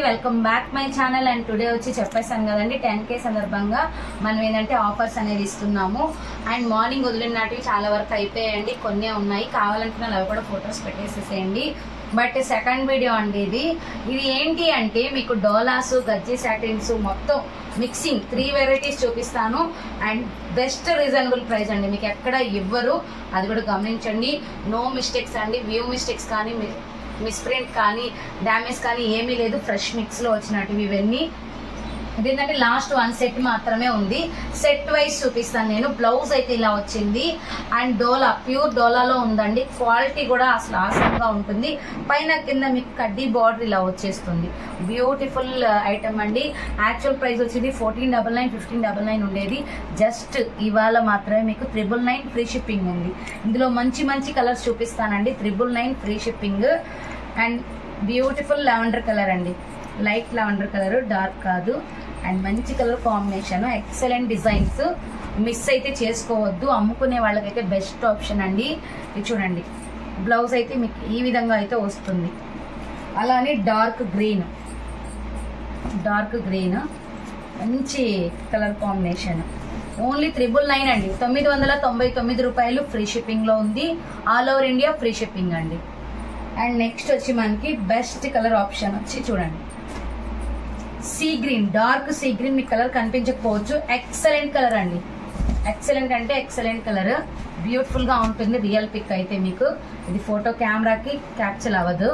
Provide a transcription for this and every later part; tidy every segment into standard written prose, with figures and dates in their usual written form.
Welcome back my channel. And today వచ్చి చెప్పేసాను కదండి 10K సందర్భంగా మనం ఏంటంటే ఆఫర్స్ అనేది ఇస్తున్నాము. అండ్ మార్నింగ్ వదిలిన నాటివి చాలా వరకు అయిపోయాయండి, కొన్నే ఉన్నాయి. కావాలంటున్నా అవి కూడా ఫొటోస్ పెట్టేసేసేయండి. బట్ సెకండ్ వీడియో అండి ఇది ఏంటి అంటే మీకు డోలాస్ గజ్జి సాటిన్స్ మొత్తం మిక్సింగ్ 3 వెరైటీస్ చూపిస్తాను. అండ్ బెస్ట్ రీజనబుల్ ప్రైస్ అండి, మీకు ఎక్కడ ఇవ్వరు, అది కూడా గమనించండి. నో మిస్టేక్స్ అండి, వ్యూ మిస్టేక్స్ కానీ మిస్ప్రింట్ కానీ డ్యామేజ్ కానీ ఏమీ లేదు. ఫ్రెష్ మిక్స్లో వచ్చినట్టు ఇవన్నీ. ఇదేంటంటే లాస్ట్ 1 సెట్ మాత్రమే ఉంది. సెట్ వైజ్ చూపిస్తాను నేను. బ్లౌజ్ అయితే ఇలా వచ్చింది. అండ్ డోలా ప్యూర్ డోలాలో ఉందండి. క్వాలిటీ కూడా అసలు ఆసంగా ఉంటుంది. పైన కింద మీకు కడ్డీ బార్డర్ ఇలా వచ్చేస్తుంది. బ్యూటిఫుల్ ఐటమ్ అండి. యాక్చువల్ ప్రైస్ వచ్చేది 1499, 1599 ఉండేది. జస్ట్ ఇవాళ మాత్రమే మీకు 999 ఫ్రీ షిప్పింగ్ ఉంది. ఇందులో మంచి మంచి కలర్స్ చూపిస్తానండి. 999 free shipping. And beautiful lavender colour అండి, లైట్ లావెండర్ కలర్, డార్క్ కాదు. అండ్ మంచి colour combination, excellent designs. Miss అయితే చేసుకోవద్దు, అమ్ముకునే వాళ్ళకైతే బెస్ట్ ఆప్షన్ అండి. ఇది చూడండి, బ్లౌజ్ అయితే మీకు ఈ విధంగా అయితే వస్తుంది. అలానే డార్క్ గ్రీన్ మంచి కలర్ కాంబినేషన్. ఓన్లీ 999 అండి, 999 రూపాయలు ఫ్రీ షిప్పింగ్ లో ఉంది. All over India free shipping అండి. అండ్ నెక్స్ట్ వచ్చి మనకి బెస్ట్ కలర్ ఆప్షన్ వచ్చి చూడండి, sea green, dark sea green. మీకు కలర్ కనిపించకపోవచ్చు, ఎక్సలెంట్ కలర్ అండి. ఎక్సలెంట్ అంటే ఎక్సలెంట్ కలర్, బ్యూటిఫుల్ గా ఉంటుంది. రియల్ పిక్ అయితే మీకు ఇది ఫోటో కెమెరాకి క్యాప్చర్ అవ్వదు.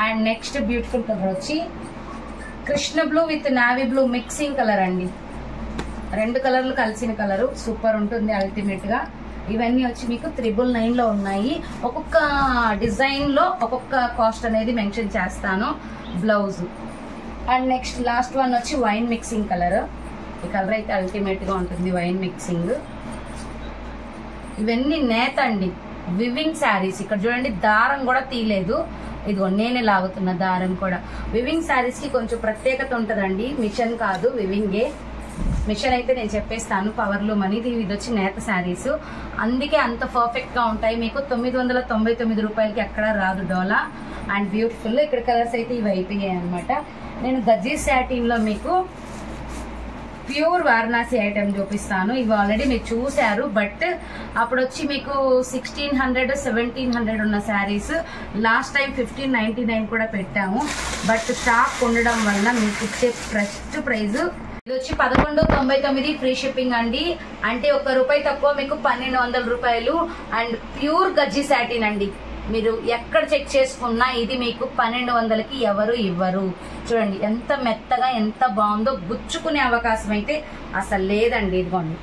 అండ్ నెక్స్ట్ బ్యూటిఫుల్ కలర్ వచ్చి Krishna blue with navy blue mixing colour అండి. 2 కలర్లు కలిసిన కలరు సూపర్ ఉంటుంది అల్టిమేట్ గా. ఇవన్నీ వచ్చి మీకు 999 లో ఉన్నాయి. ఒక్కొక్క డిజైన్ లో ఒక్కొక్క కాస్ట్ అనేది మెన్షన్ చేస్తాను. Blouse and next last one వచ్చి వైన్ మిక్సింగ్ కలర్. ఈ కలర్ అయితే అల్టిమేట్ గా ఉంటుంది, వైన్ మిక్సింగ్. ఇవన్నీ నేత అండి, వివింగ్ శారీస్. ఇక్కడ చూడండి దారం కూడా తీయలేదు, ఇదిగో నేనే లాగుతున్న దారం కూడా. వివింగ్ శారీస్ కి కొంచెం ప్రత్యేకత ఉంటుందండి, మిషన్ కాదు వివింగే. మిషన్ అయితే నేను చెప్పేస్తాను, పవర్లూమ్ అనేది. ఇది వచ్చి నేత శారీస్, అందుకే అంత పర్ఫెక్ట్ గా ఉంటాయి. మీకు 999 రూపాయలకి ఎక్కడ రాదు డోలా. And beautiful. ఇక్కడ కలర్స్ అయితే ఇవి అయిపోయాయి అనమాట. నేను గజ్జీ సాటిన్ లో మీకు ప్యూర్ వారణాసి ఐటమ్ చూపిస్తాను. ఇవి ఆల్రెడీ మీరు చూసారు, బట్ అప్పుడు వచ్చి మీకు 1600, 1700 ఉన్న శారీస్ లాస్ట్ టైం 1599 కూడా పెట్టాము. బట్ స్టాక్ ఉండడం వల్ల మీకు ఇచ్చే ఫస్ట్ ప్రైజ్ ఇది వచ్చి 1199 ఫ్రీ షిప్పింగ్ అండి. అంటే ₹1 తక్కువ మీకు 1200 రూపాయలు. అండ్ ప్యూర్ గజ్జి సాటిన్ అండి. మీరు ఎక్కడ చెక్ చేసుకున్నా ఇది మీకు 1200కి ఎవరు ఇవ్వరు. చూడండి ఎంత మెత్తగా ఎంత బాగుందో. గుచ్చుకునే అవకాశం అయితే అసలు లేదండి. ఇదిగోండి,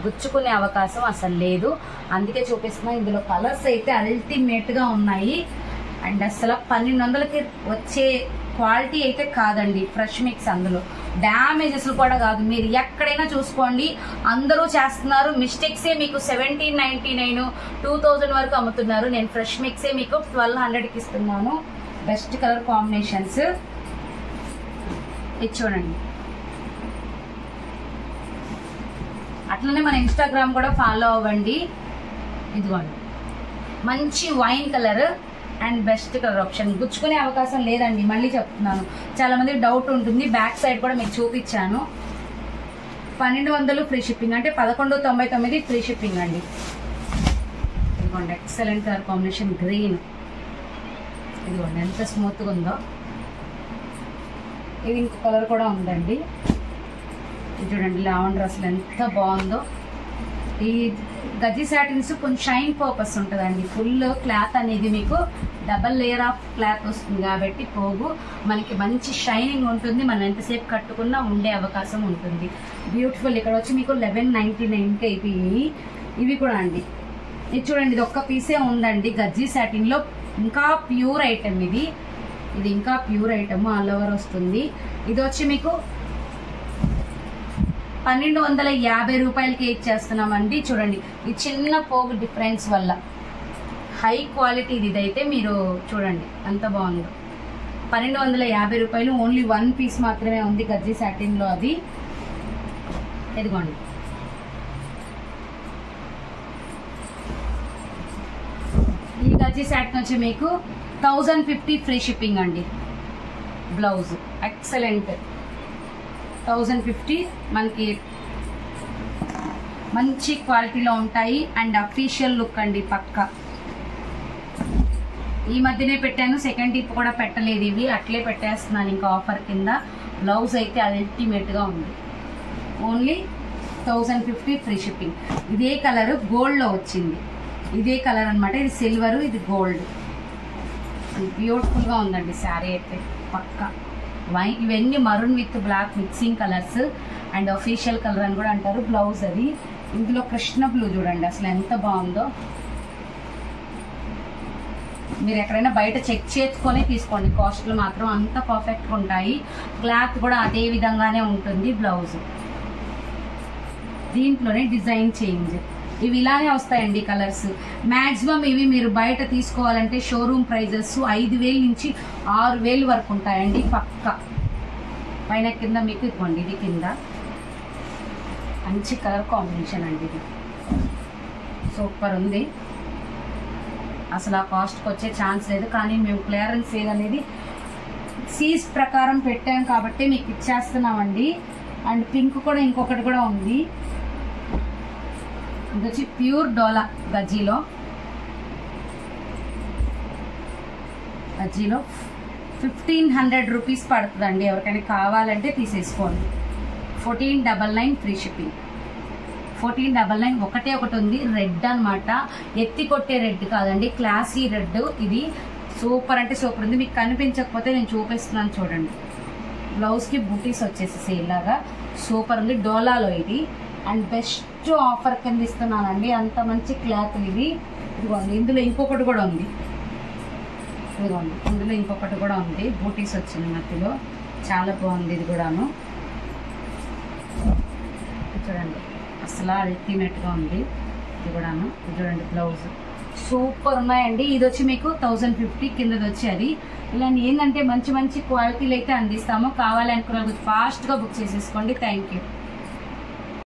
గుచ్చుకునే అవకాశం అసలు లేదు, అందుకే చూపిస్తున్నా. ఇందులో కలర్స్ అయితే అల్టిమేట్ గా ఉన్నాయి. అండ్ అసలు 1200కి వచ్చే క్వాలిటీ అయితే కాదండి. ఫ్రెష్ మిక్స్, అందులో డ్యామేజెస్ కూడా కాదు. మీరు ఎక్కడైనా చూసుకోండి, అందరూ చేస్తున్నారు మిస్టేక్సే. మీకు 1799, 2000 వరకు అమ్ముతున్నారు. నేను ఫ్రెష్ మిక్సే మీకు 1200కి ఇస్తున్నాను. Best colour combinations. ఇది చూడండి. అట్లనే మన ఇన్స్టాగ్రామ్ కూడా ఫాలో అవ్వండి. ఇదిగోండి, మంచి wine colour and best colour option. గుచ్చుకునే అవకాశం లేదండి, మళ్ళీ చెప్తున్నాను. చాలా మందికి డౌట్ ఉంటుంది. బ్యాక్ సైడ్ కూడా మీకు చూపించాను. 1200 ఫ్రీ షిప్పింగ్, అంటే 1199 ఫ్రీ షిప్పింగ్ అండి. ఇదిగోండి, ఎక్సలెంట్ కలర్ కాంబినేషన్ గ్రీన్. ఇదిగోండి ఎంత స్మూత్ గా ఉందో. ఇది ఇంకో కలర్ కూడా ఉందండి. ఇది చూడండి, లావెండర్ అసలు ఎంత బాగుందో. ఈ గజ్జి సాటిన్స్ కొంచెం షైన్ పర్పస్ ఉంటుందండి. ఫుల్ క్లాత్ అనేది మీకు డబల్ లేయర్ ఆఫ్ క్లాత్ వస్తుంది కాబట్టి పోగు మనకి మంచి షైనింగ్ ఉంటుంది. మనం ఎంతసేపు కట్టుకున్నా ఉండే అవకాశం ఉంటుంది. బ్యూటిఫుల్. ఇక్కడ వచ్చి మీకు 1199కి అయిపోయి. ఇవి కూడా అండి, ఇది చూడండి, ఇది ఒక్క పీసే ఉందండి గజ్జి సాటిన్ లో. ఇంకా ప్యూర్ ఐటమ్ ఇది ఇంకా ప్యూర్ ఐటమ్. ఆల్ ఓవర్ వస్తుంది. ఇది వచ్చి మీకు 1250 రూపాయలకి ఇచ్చేస్తున్నామండి. చూడండి, ఈ చిన్న పోగు డిఫరెన్స్ వల్ల హై క్వాలిటీ ఇదైతే మీరు చూడండి ఎంత బాగుందో. 1250 రూపాయలు. ఓన్లీ 1 పీస్ మాత్రమే ఉంది గజ్జి సాటిన్ లో. అది ఇదిగోండి. ఈ గజ్జి సాటిన్ వచ్చి మీకు 1050 ఫ్రీ షిప్పింగ్ అండి. బ్లౌజ్ ఎక్సలెంట్ 1050 మనకి మంచి క్వాలిటీలో ఉంటాయి. అండ్ అఫీషియల్ లుక్ అండి పక్క. ఈ మధ్యనే పెట్టాను, సెకండ్ టిప్ కూడా పెట్టలేదు, ఇవి అట్లే పెట్టేస్తున్నాను ఇంకా ఆఫర్ కింద. బ్లౌజ్ అయితే అల్టిమేట్గా ఉంది. Only 1050 free shipping. ఇదే కలర్ గోల్డ్లో వచ్చింది, ఇదే కలర్ అనమాట. ఇది సిల్వర్, ఇది గోల్డ్. బ్యూటిఫుల్గా ఉందండి శారీ అయితే పక్క. ఇవన్నీ maroon with black mixing colours and official colour అని కూడా అంటారు. బ్లౌజ్ అది. ఇందులో కృష్ణ బ్లూ చూడండి అసలు ఎంత బాగుందో. మీరు ఎక్కడైనా బయట చెక్ చేసుకొని తీసుకోండి, కాస్ట్లు మాత్రం అంత పర్ఫెక్ట్గా ఉంటాయి. క్లాత్ కూడా అదే విధంగానే ఉంటుంది. బ్లౌజ్ దీంట్లోనే డిజైన్ చేంజ్. ఇవి ఇలానే వస్తాయండి కలర్స్. మ్యాక్సిమం ఇవి మీరు బయట తీసుకోవాలంటే షోరూమ్ ప్రైజెస్ 5000 నుంచి 6000 వరకు ఉంటాయండి పక్క. పైన కింద మీకు ఇవ్వండి, ఇది కింద మంచి కలర్ కాంబినేషన్ అండి. ఇది సూపర్ ఉంది అసలు. ఆ కాస్ట్కి వచ్చే ఛాన్స్ లేదు, కానీ మేము క్లియరెన్స్ సేల్ అనేది సీజ్ ప్రకారం పెట్టాం కాబట్టి మీకు ఇచ్చేస్తున్నామండి. అండ్ పింక్ కూడా ఇంకొకటి కూడా ఉంది. ఇది వచ్చి ప్యూర్ డోలా గజ్జీలో 1500 రూపీస్ పడుతుందండి. ఎవరికైనా కావాలంటే తీసేసుకోండి. 1499 ఫ్రీ షిప్పింగ్. 1499 ఒకటి ఉంది, రెడ్ అనమాట. ఎత్తి కొట్టే రెడ్ కాదండి, క్లాసీ రెడ్. ఇది సూపర్ అంటే సూపర్ ఉంది. మీకు కనిపించకపోతే నేను చూపిస్తున్నాను చూడండి. బ్లౌజ్కి బూటీస్ వచ్చేసి ఇలాగా సూపర్ ఉంది. డోలాలో ఇది. అండ్ బెస్ట్ ఆఫర్ కింద ఇస్తున్నానండి, అంత మంచి క్లాత్ ఇది. ఇదిగోండి, ఇందులో ఇంకొకటి కూడా ఉంది. ఇదిగోండి, ఇందులో ఇంకొకటి కూడా ఉంది. బూటీస్ వచ్చింది మధ్యలో, చాలా బాగుంది ఇది కూడాను. చూడండి అసలు అల్టిమేట్గా ఉంది ఇది కూడాను. చూడండి బ్లౌజ్ సూపర్ ఉన్నాయండి. ఇది వచ్చి మీకు 1050 కిందది వచ్చి అది. ఇలా ఏంటంటే మంచి మంచి క్వాలిటీలు అయితే అందిస్తాము. కావాలనుకున్న ఫాస్ట్గా బుక్ చేసేసుకోండి. Thank you.